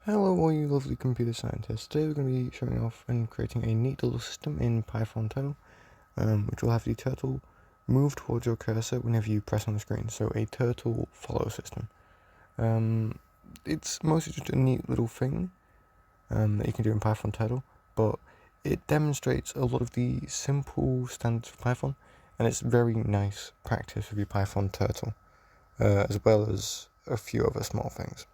Hello all you lovely computer scientists. Today we're going to be showing off and creating a neat little system in Python Turtle, which will have the turtle move towards your cursor whenever you press on the screen, so a turtle follow system. It's mostly just a neat little thing that you can do in Python Turtle, but it demonstrates a lot of the simple standards of Python, and it's very nice practice with your Python Turtle, as well as a few other small things.